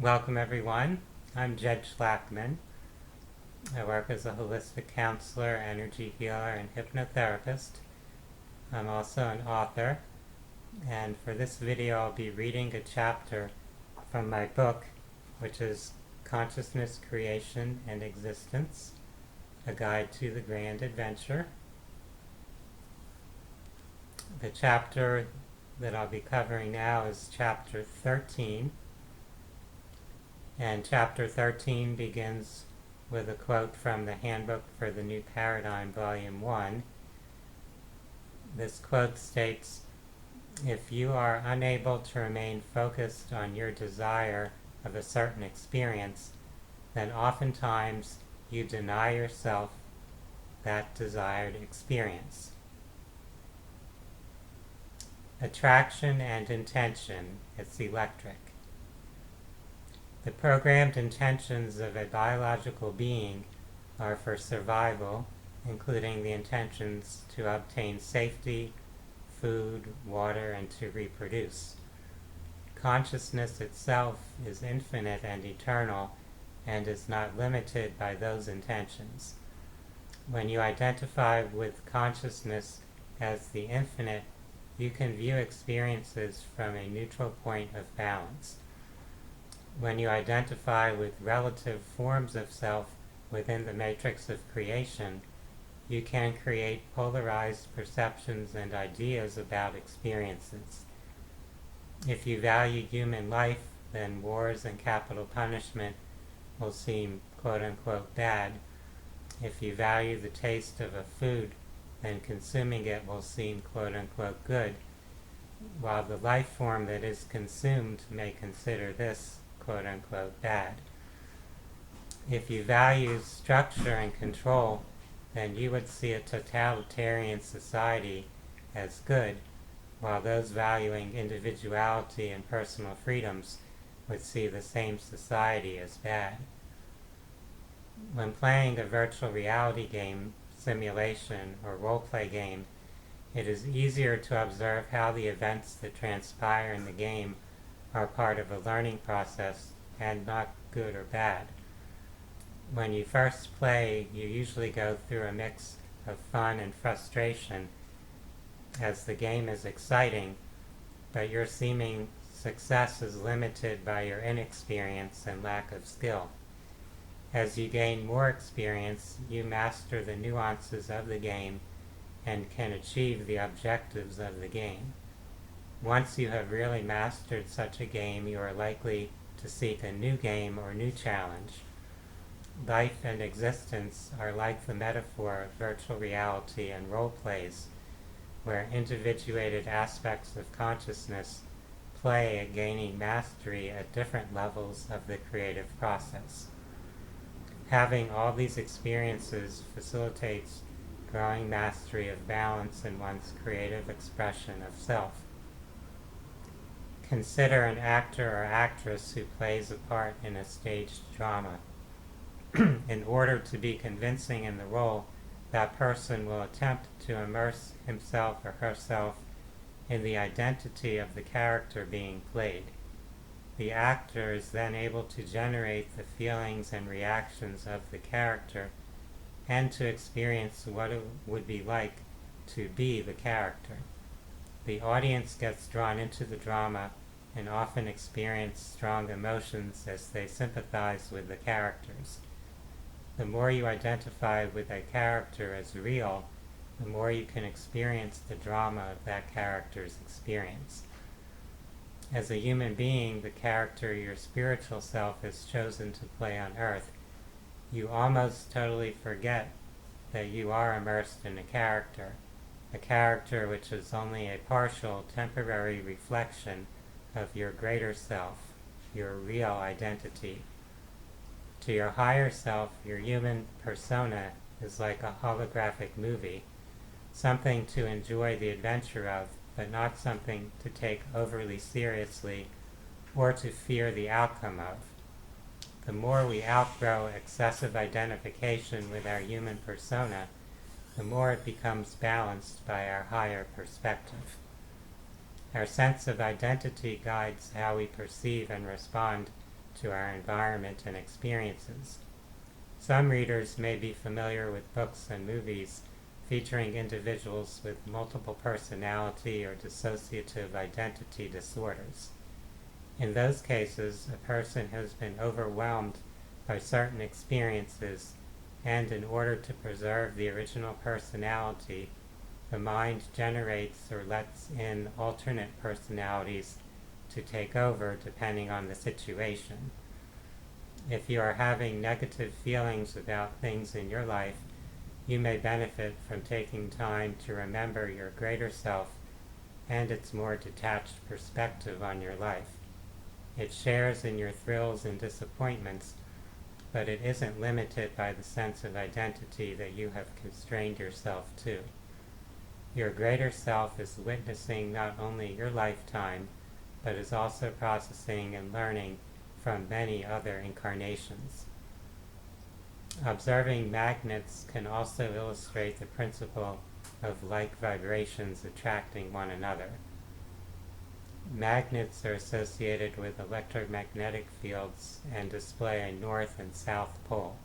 Welcome everyone. I'm Jed Shlackman. I work as a holistic counselor, energy healer, and hypnotherapist. I'm also an author, and for this video I'll be reading a chapter from my book, which is Consciousness, Creation, and Existence, A Guide to the Grand Adventure. The chapter that I'll be covering now is chapter 13. And chapter 13 begins with a quote from the Handbook for the New Paradigm, Volume 1. This quote states, "If you are unable to remain focused on your desire of a certain experience, then oftentimes you deny yourself that desired experience." Attraction and intention, it's electric. The programmed intentions of a biological being are for survival, including the intentions to obtain safety, food, water, and to reproduce. Consciousness itself is infinite and eternal and is not limited by those intentions. When you identify with consciousness as the infinite, you can view experiences from a neutral point of balance. When you identify with relative forms of self within the matrix of creation, you can create polarized perceptions and ideas about experiences. If you value human life, then wars and capital punishment will seem quote-unquote bad. If you value the taste of a food, then consuming it will seem quote-unquote good, while the life form that is consumed may consider this quote-unquote bad. If you value structure and control, then you would see a totalitarian society as good, while those valuing individuality and personal freedoms would see the same society as bad. When playing a virtual reality game, simulation, or role-play game, it is easier to observe how the events that transpire in the game are part of a learning process and not good or bad. When you first play, you usually go through a mix of fun and frustration as the game is exciting, but your seeming success is limited by your inexperience and lack of skill. As you gain more experience, you master the nuances of the game and can achieve the objectives of the game. Once you have really mastered such a game, you are likely to seek a new game or new challenge. Life and existence are like the metaphor of virtual reality and role plays, where individuated aspects of consciousness play at gaining mastery at different levels of the creative process. Having all these experiences facilitates growing mastery of balance in one's creative expression of self. Consider an actor or actress who plays a part in a staged drama. In order to be convincing in the role, that person will attempt to immerse himself or herself in the identity of the character being played. The actor is then able to generate the feelings and reactions of the character and to experience what it would be like to be the character. The audience gets drawn into the drama and often experience strong emotions as they sympathize with the characters. The more you identify with a character as real, the more you can experience the drama of that character's experience. As a human being, the character your spiritual self has chosen to play on earth, you almost totally forget that you are immersed in a character which is only a partial, temporary reflection of your greater self, your real identity. To your higher self, your human persona is like a holographic movie, something to enjoy the adventure of, but not something to take overly seriously or to fear the outcome of. The more we outgrow excessive identification with our human persona, the more it becomes balanced by our higher perspective. Our sense of identity guides how we perceive and respond to our environment and experiences. Some readers may be familiar with books and movies featuring individuals with multiple personality or dissociative identity disorders. In those cases, a person has been overwhelmed by certain experiences, and in order to preserve the original personality, the mind generates or lets in alternate personalities to take over depending on the situation. If you are having negative feelings about things in your life, you may benefit from taking time to remember your greater self and its more detached perspective on your life. It shares in your thrills and disappointments, but it isn't limited by the sense of identity that you have constrained yourself to. Your greater self is witnessing not only your lifetime, but is also processing and learning from many other incarnations. Observing magnets can also illustrate the principle of like vibrations attracting one another. Magnets are associated with electromagnetic fields and display a north and south pole.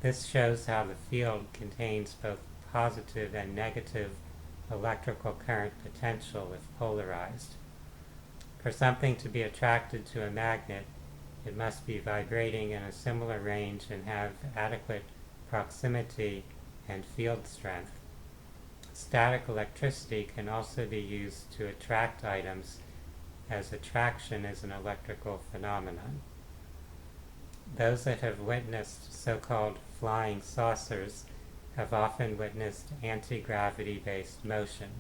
This shows how the field contains both positive and negative electrical current potential if polarized. For something to be attracted to a magnet, it must be vibrating in a similar range and have adequate proximity and field strength. Static electricity can also be used to attract items, as attraction is an electrical phenomenon. Those that have witnessed so-called flying saucers have often witnessed anti-gravity-based motion.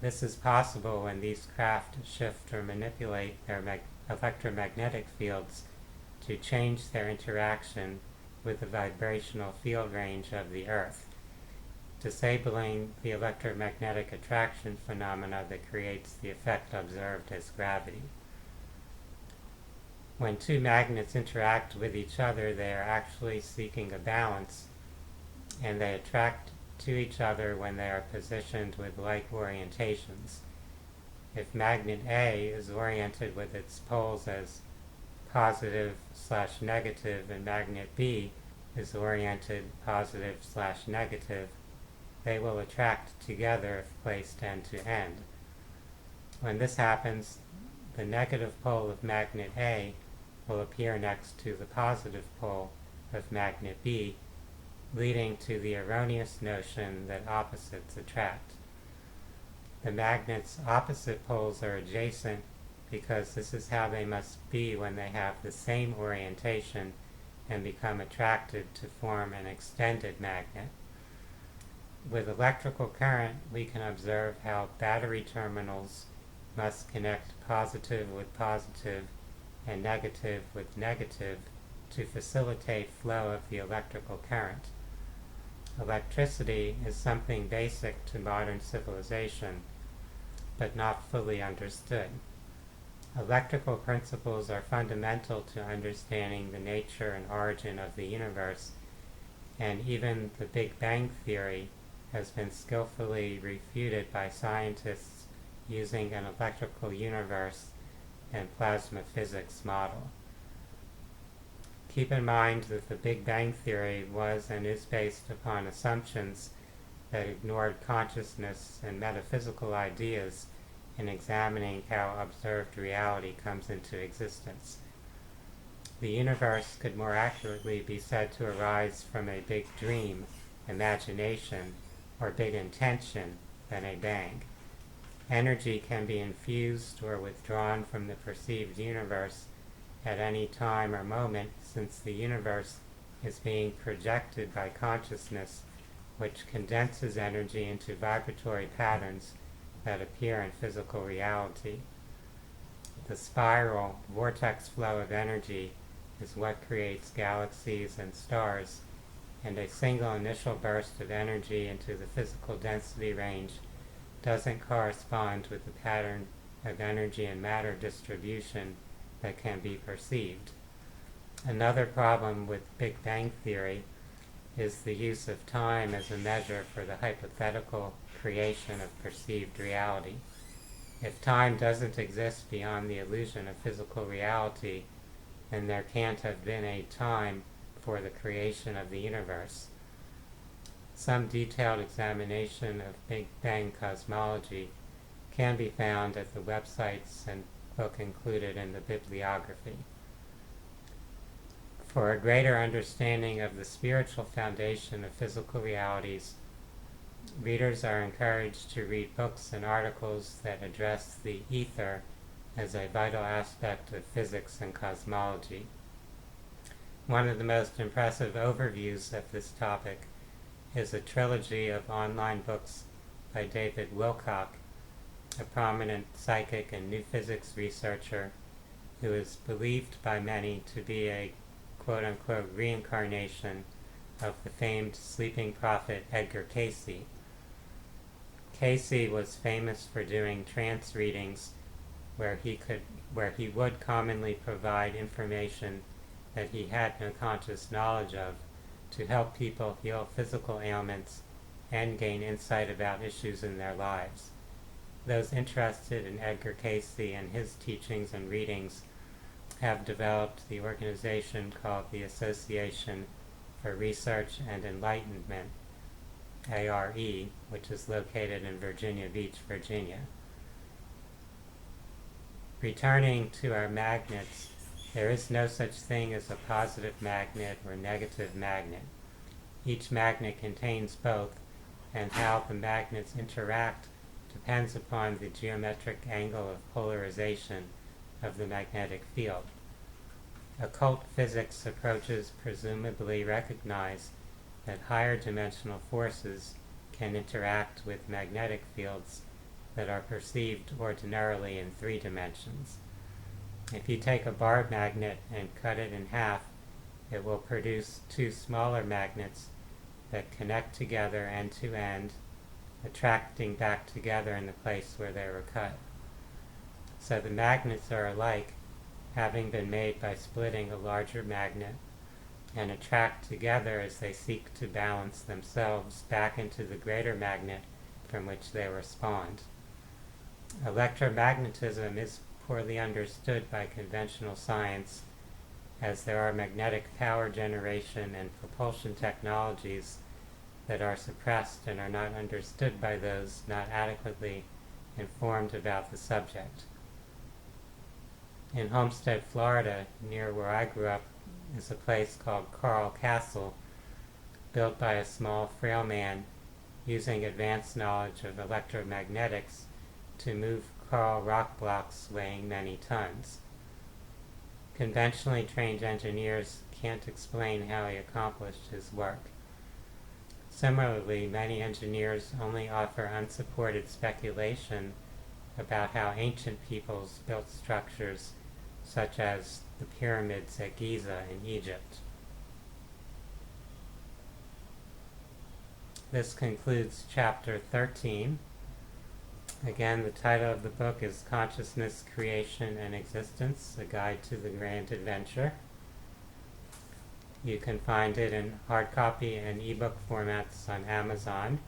This is possible when these craft shift or manipulate their electromagnetic fields to change their interaction with the vibrational field range of the Earth, disabling the electromagnetic attraction phenomena that creates the effect observed as gravity. When two magnets interact with each other, they are actually seeking a balance, and they attract to each other when they are positioned with like orientations. If magnet A is oriented with its poles as positive/negative and magnet B is oriented positive/negative, they will attract together if placed end to end. When this happens, the negative pole of magnet A will appear next to the positive pole of magnet B, leading to the erroneous notion that opposites attract. The magnet's opposite poles are adjacent because this is how they must be when they have the same orientation and become attracted to form an extended magnet. With electrical current, we can observe how battery terminals must connect positive with positive and negative with negative to facilitate flow of the electrical current. Electricity is something basic to modern civilization, but not fully understood. Electrical principles are fundamental to understanding the nature and origin of the universe, and even the Big Bang Theory has been skillfully refuted by scientists using an electrical universe and plasma physics model. Keep in mind that the Big Bang Theory was and is based upon assumptions that ignored consciousness and metaphysical ideas in examining how observed reality comes into existence. The universe could more accurately be said to arise from a big dream, imagination, or big intention than a bang. Energy can be infused or withdrawn from the perceived universe at any time or moment, since the universe is being projected by consciousness, which condenses energy into vibratory patterns that appear in physical reality. The spiral, vortex flow of energy is what creates galaxies and stars, and a single initial burst of energy into the physical density range doesn't correspond with the pattern of energy and matter distribution that can be perceived. Another problem with Big Bang Theory is the use of time as a measure for the hypothetical creation of perceived reality. If time doesn't exist beyond the illusion of physical reality, and there can't have been a time for the creation of the universe. Some detailed examination of Big Bang cosmology can be found at the websites and book included in the bibliography. For a greater understanding of the spiritual foundation of physical realities, readers are encouraged to read books and articles that address the ether as a vital aspect of physics and cosmology. One of the most impressive overviews of this topic is a trilogy of online books by David Wilcock, a prominent psychic and new physics researcher who is believed by many to be a quote-unquote reincarnation of the famed sleeping prophet Edgar Cayce. Cayce was famous for doing trance readings where he would commonly provide information that he had no conscious knowledge of to help people heal physical ailments and gain insight about issues in their lives. Those interested in Edgar Cayce and his teachings and readings have developed the organization called the Association for Research and Enlightenment, ARE, which is located in Virginia Beach, Virginia. Returning to our magnets, there is no such thing as a positive magnet or negative magnet. Each magnet contains both, and how the magnets interact depends upon the geometric angle of polarization of the magnetic field. Occult physics approaches presumably recognize that higher dimensional forces can interact with magnetic fields that are perceived ordinarily in 3 dimensions. If you take a bar magnet and cut it in half, it will produce 2 smaller magnets that connect together end to end, attracting back together in the place where they were cut. So the magnets are alike, having been made by splitting a larger magnet, and attract together as they seek to balance themselves back into the greater magnet from which they were spawned. Electromagnetism is poorly understood by conventional science, as there are magnetic power generation and propulsion technologies that are suppressed and are not understood by those not adequately informed about the subject. In Homestead, Florida, near where I grew up, is a place called Carl Castle, built by a small, frail man using advanced knowledge of electromagnetics to move coral rock blocks weighing many tons. Conventionally trained engineers can't explain how he accomplished his work. Similarly, many engineers only offer unsupported speculation about how ancient peoples built structures such as the pyramids at Giza in Egypt. This concludes chapter 13. Again, the title of the book is Consciousness, Creation, and Existence, A Guide to the Grand Adventure. You can find it in hard copy and ebook formats on Amazon.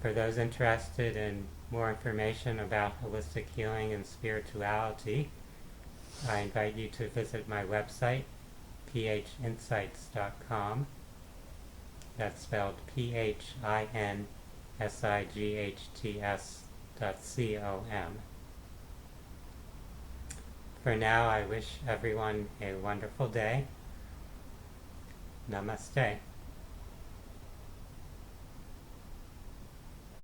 For those interested in more information about holistic healing and spirituality, I invite you to visit my website, phinsights.com. That's spelled PHINSIGHTS.com. For now, I wish everyone a wonderful day. Namaste.